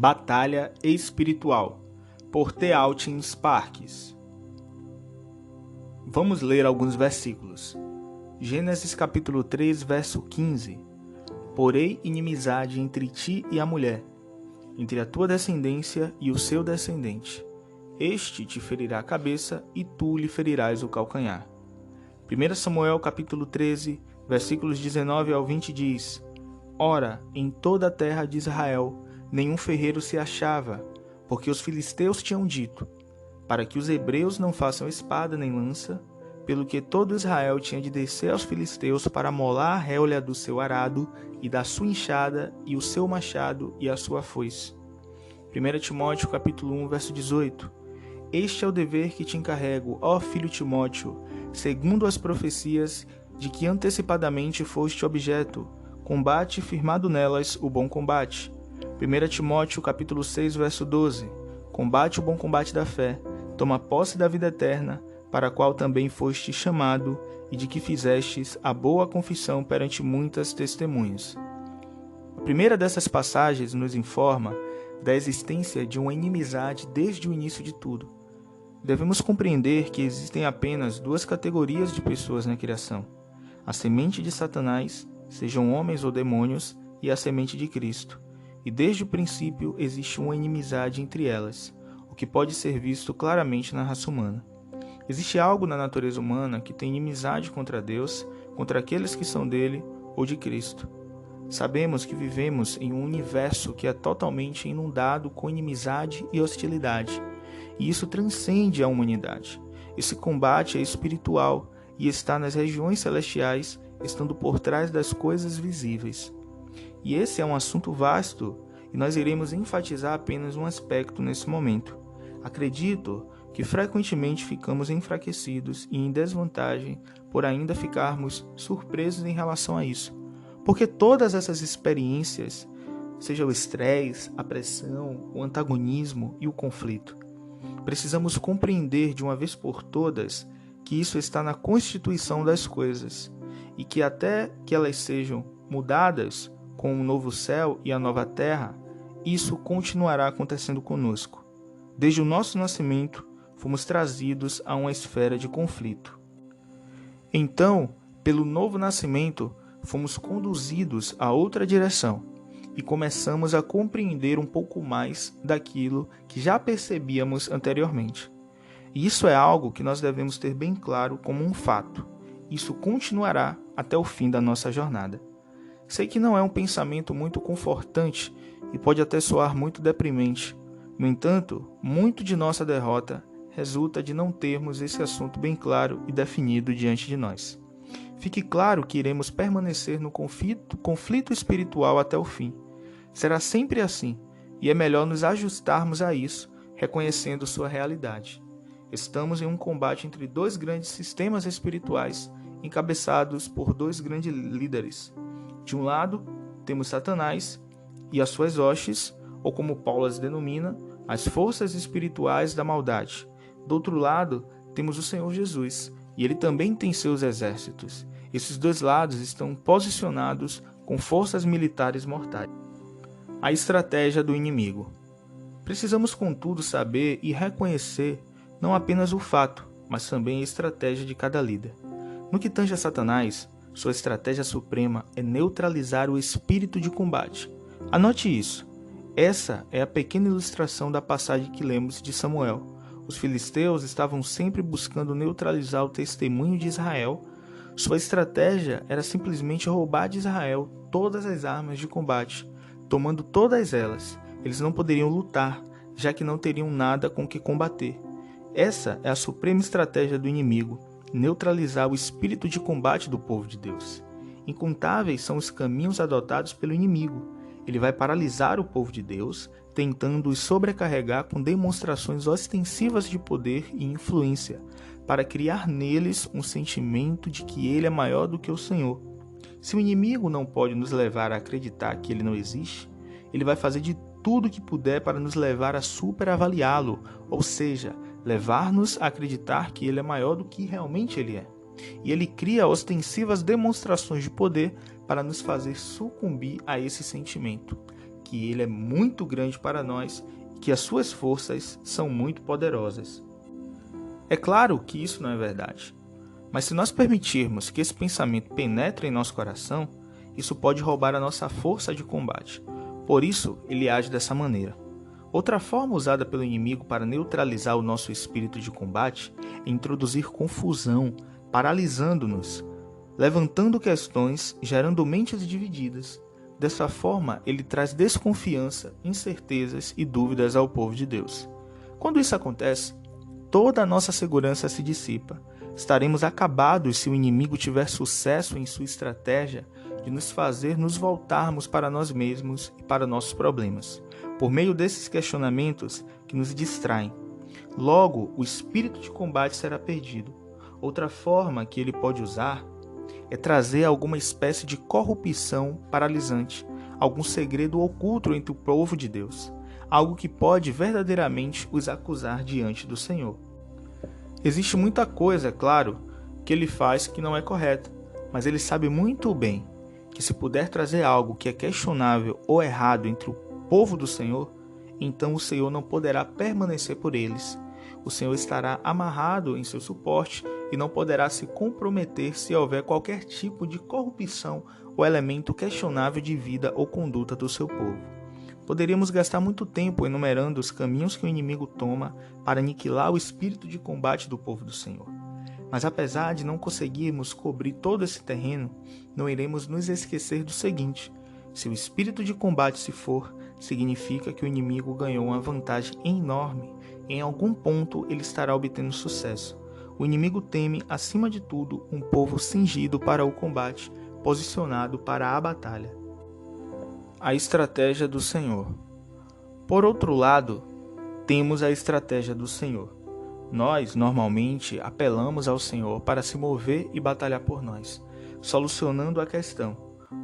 Batalha Espiritual, por T. Austin Sparks. Vamos ler alguns versículos. Gênesis capítulo 3, verso 15. Porei inimizade entre ti e a mulher, entre a tua descendência e o seu descendente. Este te ferirá a cabeça e tu lhe ferirás o calcanhar. 1 Samuel capítulo 13, versículos 19 ao 20 diz: Ora, em toda a terra de Israel, nenhum ferreiro se achava, porque os filisteus tinham dito, para que os hebreus não façam espada nem lança, pelo que todo Israel tinha de descer aos filisteus para molar a réolha do seu arado e da sua enxada e o seu machado e a sua foice. 1 Timóteo capítulo 1, verso 18. Este é o dever que te encarrego, ó filho Timóteo, segundo as profecias de que antecipadamente foste objeto, combate firmado nelas o bom combate. 1 Timóteo capítulo 6, verso 12. Combate o bom combate da fé, toma posse da vida eterna, para a qual também foste chamado, e de que fizestes a boa confissão perante muitas testemunhas. A primeira dessas passagens nos informa da existência de uma inimizade desde o início de tudo. Devemos compreender que existem apenas duas categorias de pessoas na criação: a semente de Satanás, sejam homens ou demônios, e a semente de Cristo. E desde o princípio existe uma inimizade entre elas, o que pode ser visto claramente na raça humana. Existe algo na natureza humana que tem inimizade contra Deus, contra aqueles que são dele ou de Cristo. Sabemos que vivemos em um universo que é totalmente inundado com inimizade e hostilidade, e isso transcende a humanidade. Esse combate é espiritual e está nas regiões celestiais, estando por trás das coisas visíveis. E esse é um assunto vasto, e nós iremos enfatizar apenas um aspecto nesse momento. Acredito que frequentemente ficamos enfraquecidos e em desvantagem por ainda ficarmos surpresos em relação a isso. Porque todas essas experiências, seja o estresse, a pressão, o antagonismo e o conflito, precisamos compreender de uma vez por todas que isso está na constituição das coisas e que até que elas sejam mudadas com o novo céu e a nova terra, isso continuará acontecendo conosco. Desde o nosso nascimento, fomos trazidos a uma esfera de conflito. Então, pelo novo nascimento, fomos conduzidos a outra direção e começamos a compreender um pouco mais daquilo que já percebíamos anteriormente. E isso é algo que nós devemos ter bem claro como um fato. Isso continuará até o fim da nossa jornada. Sei que não é um pensamento muito confortante e pode até soar muito deprimente. No entanto, muito de nossa derrota resulta de não termos esse assunto bem claro e definido diante de nós. Fique claro que iremos permanecer no conflito espiritual até o fim. Será sempre assim, e é melhor nos ajustarmos a isso, reconhecendo sua realidade. Estamos em um combate entre dois grandes sistemas espirituais, encabeçados por dois grandes líderes. De um lado, temos Satanás e as suas hostes, ou como Paulo as denomina, as forças espirituais da maldade. Do outro lado, temos o Senhor Jesus, e ele também tem seus exércitos. Esses dois lados estão posicionados com forças militares mortais. A estratégia do inimigo. Precisamos, contudo, saber e reconhecer não apenas o fato, mas também a estratégia de cada líder. No que tange a Satanás, sua estratégia suprema é neutralizar o espírito de combate. Anote isso. Essa é a pequena ilustração da passagem que lemos de Samuel. Os filisteus estavam sempre buscando neutralizar o testemunho de Israel. Sua estratégia era simplesmente roubar de Israel todas as armas de combate, tomando todas elas. Eles não poderiam lutar, já que não teriam nada com que combater. Essa é a suprema estratégia do inimigo, neutralizar o espírito de combate do povo de Deus. Incontáveis são os caminhos adotados pelo inimigo. Ele vai paralisar o povo de Deus, tentando os sobrecarregar com demonstrações ostensivas de poder e influência, para criar neles um sentimento de que ele é maior do que o Senhor. Se o inimigo não pode nos levar a acreditar que ele não existe, ele vai fazer de tudo o que puder para nos levar a superavaliá-lo, ou seja, levar-nos a acreditar que ele é maior do que realmente ele é. E ele cria ostensivas demonstrações de poder para nos fazer sucumbir a esse sentimento, que Ele é muito grande para nós e que as suas forças são muito poderosas. É claro que isso não é verdade, mas se nós permitirmos que esse pensamento penetre em nosso coração, isso pode roubar a nossa força de combate. Por isso, ele age dessa maneira. Outra forma usada pelo inimigo para neutralizar o nosso espírito de combate é introduzir confusão, paralisando-nos, levantando questões, gerando mentes divididas. Dessa forma, ele traz desconfiança, incertezas e dúvidas ao povo de Deus. Quando isso acontece, toda a nossa segurança se dissipa. Estaremos acabados se o inimigo tiver sucesso em sua estratégia de nos fazer nos voltarmos para nós mesmos e para nossos problemas, por meio desses questionamentos que nos distraem. Logo, o espírito de combate será perdido. Outra forma que ele pode usar é trazer alguma espécie de corrupção paralisante, algum segredo oculto entre o povo de Deus, algo que pode verdadeiramente os acusar diante do Senhor. Existe muita coisa, é claro, que ele faz que não é correta, mas ele sabe muito bem que se puder trazer algo que é questionável ou errado entre o povo do Senhor, então o Senhor não poderá permanecer por eles. O Senhor estará amarrado em seu suporte e não poderá se comprometer se houver qualquer tipo de corrupção ou elemento questionável de vida ou conduta do seu povo. Poderíamos gastar muito tempo enumerando os caminhos que o inimigo toma para aniquilar o espírito de combate do povo do Senhor. Mas apesar de não conseguirmos cobrir todo esse terreno, não iremos nos esquecer do seguinte: se o espírito de combate se for, significa que o inimigo ganhou uma vantagem enorme. Em algum ponto ele estará obtendo sucesso. O inimigo teme, acima de tudo, um povo cingido para o combate, posicionado para a batalha. A estratégia do Senhor. Por outro lado, temos a estratégia do Senhor. Nós, normalmente, apelamos ao Senhor para se mover e batalhar por nós, solucionando a questão.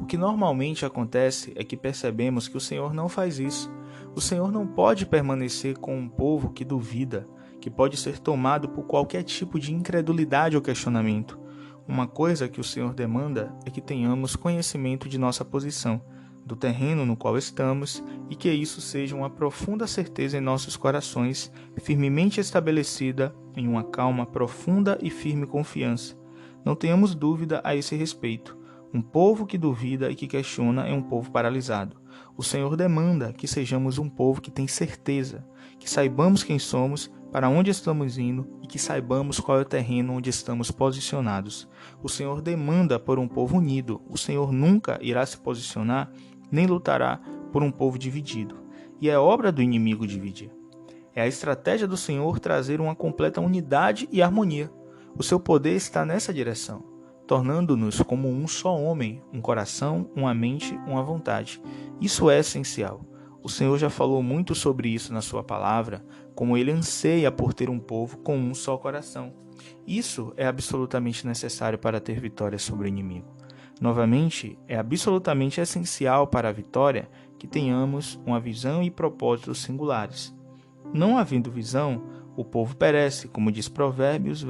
O que normalmente acontece é que percebemos que o Senhor não faz isso. O Senhor não pode permanecer com um povo que duvida, que pode ser tomado por qualquer tipo de incredulidade ou questionamento. Uma coisa que o Senhor demanda é que tenhamos conhecimento de nossa posição, do terreno no qual estamos, e que isso seja uma profunda certeza em nossos corações, firmemente estabelecida em uma calma, profunda e firme confiança. Não tenhamos dúvida a esse respeito. Um povo que duvida e que questiona é um povo paralisado. O Senhor demanda que sejamos um povo que tem certeza, que saibamos quem somos, para onde estamos indo e que saibamos qual é o terreno onde estamos posicionados. O Senhor demanda por um povo unido. O Senhor nunca irá se posicionar nem lutará por um povo dividido. E é obra do inimigo dividir. É a estratégia do Senhor trazer uma completa unidade e harmonia. O seu poder está nessa direção, tornando-nos como um só homem, um coração, uma mente, uma vontade. Isso é essencial. O Senhor já falou muito sobre isso na sua palavra, como ele anseia por ter um povo com um só coração. Isso é absolutamente necessário para ter vitória sobre o inimigo. Novamente, é absolutamente essencial para a vitória que tenhamos uma visão e propósitos singulares. Não havendo visão, o povo perece, como diz Provérbios,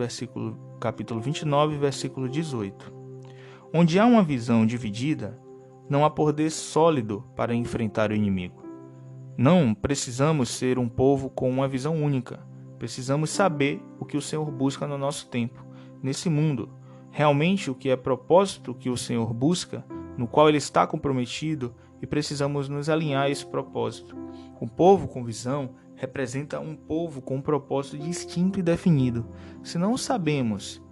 capítulo 29, versículo 18. Onde há uma visão dividida, não há poder sólido para enfrentar o inimigo. Não precisamos ser um povo com uma visão única. Precisamos saber o que o Senhor busca no nosso tempo, nesse mundo. Realmente o que é propósito que o Senhor busca, no qual Ele está comprometido, e precisamos nos alinhar a esse propósito. Um povo com visão representa um povo com um propósito distinto e definido. Se não o sabemos,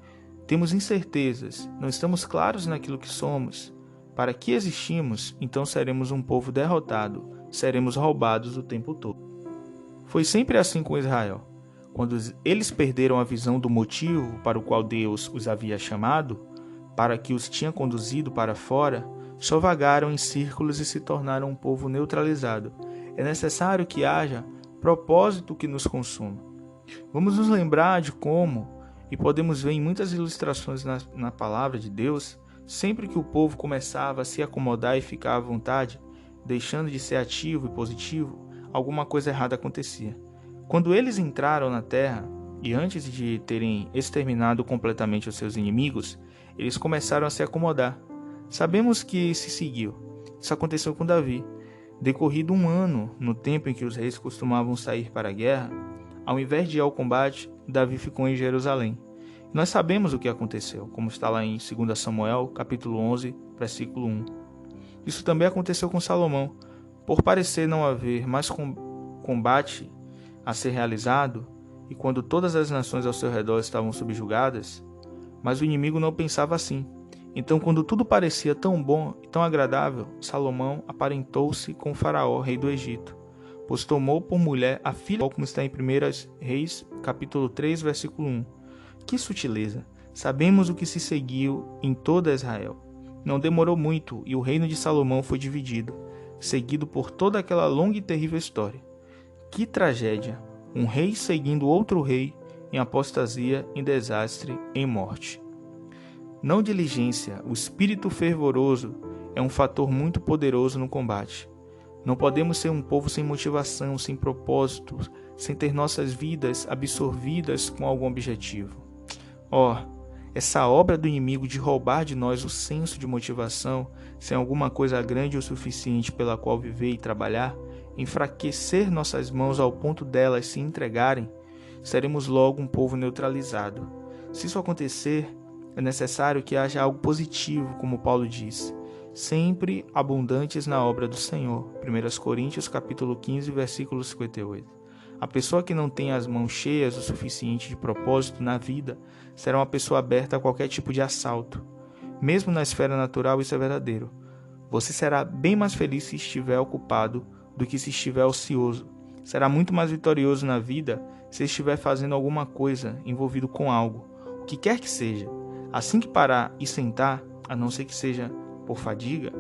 temos incertezas, não estamos claros naquilo que somos, para que existimos, então seremos um povo derrotado, seremos roubados o tempo todo. Foi sempre assim com Israel. Quando eles perderam a visão do motivo para o qual Deus os havia chamado, para que os tinha conduzido para fora, só vagaram em círculos e se tornaram um povo neutralizado. É necessário que haja propósito que nos consuma. Vamos nos lembrar de como, e podemos ver em muitas ilustrações na palavra de Deus, sempre que o povo começava a se acomodar e ficar à vontade, deixando de ser ativo e positivo, alguma coisa errada acontecia. Quando eles entraram na terra, e antes de terem exterminado completamente os seus inimigos, eles começaram a se acomodar. Sabemos que se seguiu. Isso aconteceu com Davi. Decorrido um ano, no tempo em que os reis costumavam sair para a guerra, ao invés de ir ao combate, Davi ficou em Jerusalém. Nós sabemos o que aconteceu, como está lá em 2 Samuel, capítulo 11, versículo 1. Isso também aconteceu com Salomão. Por parecer não haver mais combate a ser realizado, e quando todas as nações ao seu redor estavam subjugadas, mas o inimigo não pensava assim. Então, quando tudo parecia tão bom e tão agradável, Salomão aparentou-se com Faraó, rei do Egito, pois tomou por mulher a filha, como está em 1 Reis, capítulo 3, versículo 1. Que sutileza! Sabemos o que se seguiu em toda Israel. Não demorou muito e o reino de Salomão foi dividido, seguido por toda aquela longa e terrível história. Que tragédia! Um rei seguindo outro rei em apostasia, em desastre, em morte. Não diligência, o espírito fervoroso é um fator muito poderoso no combate. Não podemos ser um povo sem motivação, sem propósito, sem ter nossas vidas absorvidas com algum objetivo. Essa obra do inimigo de roubar de nós o senso de motivação, sem alguma coisa grande o suficiente pela qual viver e trabalhar, enfraquecer nossas mãos ao ponto delas se entregarem, seremos logo um povo neutralizado. Se isso acontecer, é necessário que haja algo positivo, como Paulo diz, sempre abundantes na obra do Senhor. 1 Coríntios capítulo 15, versículo 58. A pessoa que não tem as mãos cheias o suficiente de propósito na vida será uma pessoa aberta a qualquer tipo de assalto. Mesmo na esfera natural, isso é verdadeiro. Você será bem mais feliz se estiver ocupado do que se estiver ocioso. Será muito mais vitorioso na vida se estiver fazendo alguma coisa, envolvido com algo, o que quer que seja. Assim que parar e sentar, a não ser que seja por fadiga,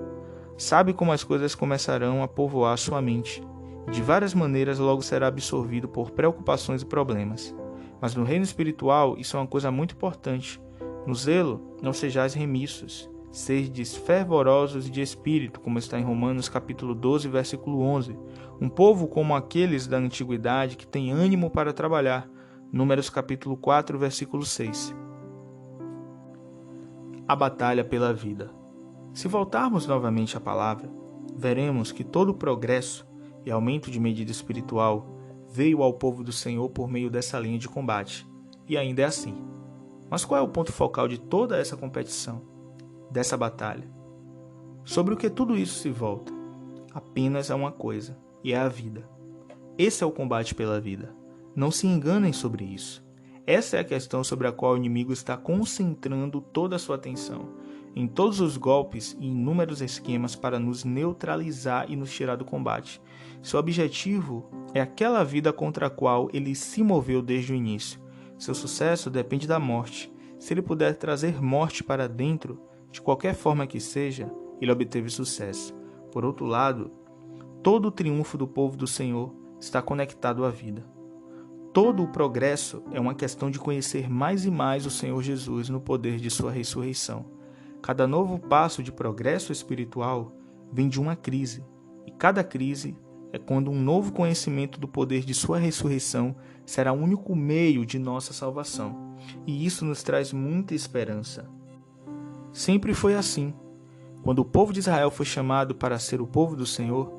sabe como as coisas começarão a povoar sua mente. De várias maneiras logo será absorvido por preocupações e problemas. Mas no reino espiritual isso é uma coisa muito importante. No zelo, não sejais remissos. Sedes fervorosos de espírito, como está em Romanos capítulo 12, versículo 11. Um povo como aqueles da antiguidade que tem ânimo para trabalhar. Números capítulo 4, versículo 6. A batalha pela vida. Se voltarmos novamente à palavra, veremos que todo o progresso e aumento de medida espiritual veio ao povo do Senhor por meio dessa linha de combate. E ainda é assim. Mas qual é o ponto focal de toda essa competição? Dessa batalha? Sobre o que tudo isso se volta? Apenas a uma coisa, e é a vida. Esse é o combate pela vida. Não se enganem sobre isso. Essa é a questão sobre a qual o inimigo está concentrando toda a sua atenção, em todos os golpes e inúmeros esquemas para nos neutralizar e nos tirar do combate. Seu objetivo é aquela vida contra a qual ele se moveu desde o início. Seu sucesso depende da morte. Se ele puder trazer morte para dentro, de qualquer forma que seja, ele obteve sucesso. Por outro lado, todo o triunfo do povo do Senhor está conectado à vida. Todo o progresso é uma questão de conhecer mais e mais o Senhor Jesus no poder de sua ressurreição. Cada novo passo de progresso espiritual vem de uma crise, e cada crise é quando um novo conhecimento do poder de sua ressurreição será o único meio de nossa salvação. E isso nos traz muita esperança. Sempre foi assim. Quando o povo de Israel foi chamado para ser o povo do Senhor,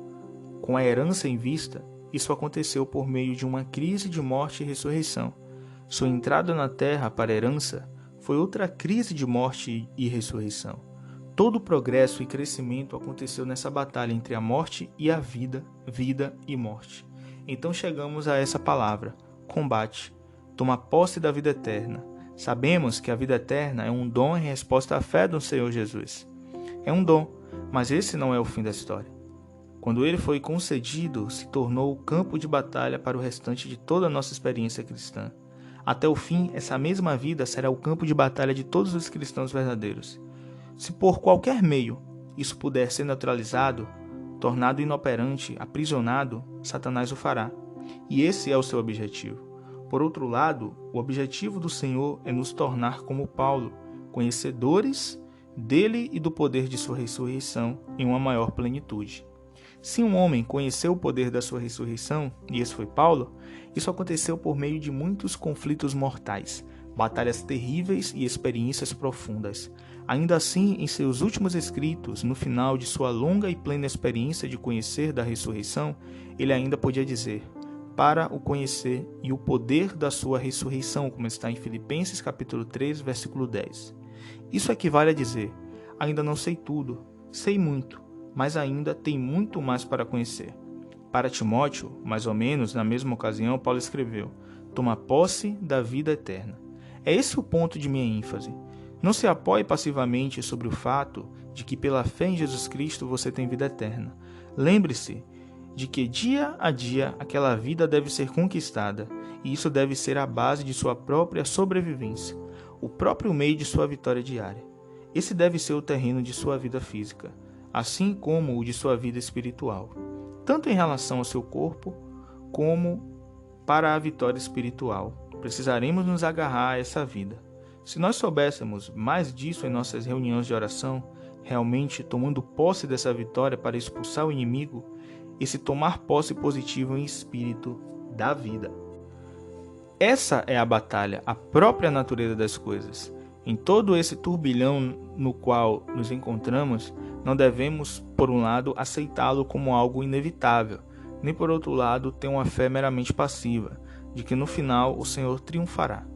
com a herança em vista, isso aconteceu por meio de uma crise de morte e ressurreição. Sua entrada na terra para a herança foi outra crise de morte e ressurreição. Todo o progresso e crescimento aconteceu nessa batalha entre a morte e a vida, vida e morte. Então chegamos a essa palavra, combate. Toma posse da vida eterna. Sabemos que a vida eterna é um dom em resposta à fé do Senhor Jesus. É um dom, mas esse não é o fim da história. Quando ele foi concedido, se tornou o campo de batalha para o restante de toda a nossa experiência cristã. Até o fim, essa mesma vida será o campo de batalha de todos os cristãos verdadeiros. Se por qualquer meio isso puder ser neutralizado, tornado inoperante, aprisionado, Satanás o fará. E esse é o seu objetivo. Por outro lado, o objetivo do Senhor é nos tornar como Paulo, conhecedores dele e do poder de sua ressurreição em uma maior plenitude. Se um homem conheceu o poder da sua ressurreição, e esse foi Paulo, isso aconteceu por meio de muitos conflitos mortais, batalhas terríveis e experiências profundas. Ainda assim, em seus últimos escritos, no final de sua longa e plena experiência de conhecer da ressurreição, ele ainda podia dizer: para o conhecer e o poder da sua ressurreição, como está em Filipenses capítulo 3, versículo 10. Isso equivale a dizer: ainda não sei tudo, sei muito, mas ainda tem muito mais para conhecer. Para Timóteo, mais ou menos na mesma ocasião, Paulo escreveu: toma posse da vida eterna. É esse o ponto de minha ênfase. Não se apoie passivamente sobre o fato de que pela fé em Jesus Cristo você tem vida eterna. Lembre-se de que dia a dia aquela vida deve ser conquistada, e isso deve ser a base de sua própria sobrevivência, o próprio meio de sua vitória diária. Esse deve ser o terreno de sua vida física, assim como o de sua vida espiritual, tanto em relação ao seu corpo como para a vitória espiritual. Precisaremos nos agarrar a essa vida. Se nós soubéssemos mais disso em nossas reuniões de oração, realmente tomando posse dessa vitória para expulsar o inimigo, esse tomar posse positivo em espírito da vida. Essa é a batalha, a própria natureza das coisas. Em todo esse turbilhão no qual nos encontramos, não devemos, por um lado, aceitá-lo como algo inevitável, nem por outro lado, ter uma fé meramente passiva, de que no final o Senhor triunfará.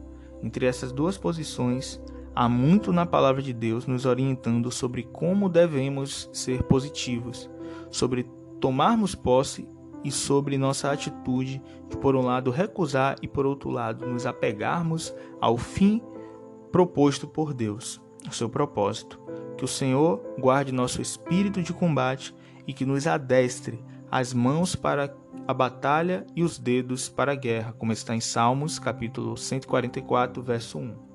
Entre essas duas posições, há muito na palavra de Deus nos orientando sobre como devemos ser positivos, sobre tomarmos posse e sobre nossa atitude de, por um lado, recusar e, por outro lado, nos apegarmos ao fim proposto por Deus, ao seu propósito. Que o Senhor guarde nosso espírito de combate e que nos adestre as mãos para a batalha e os dedos para a guerra, como está em Salmos, capítulo 144, verso 1.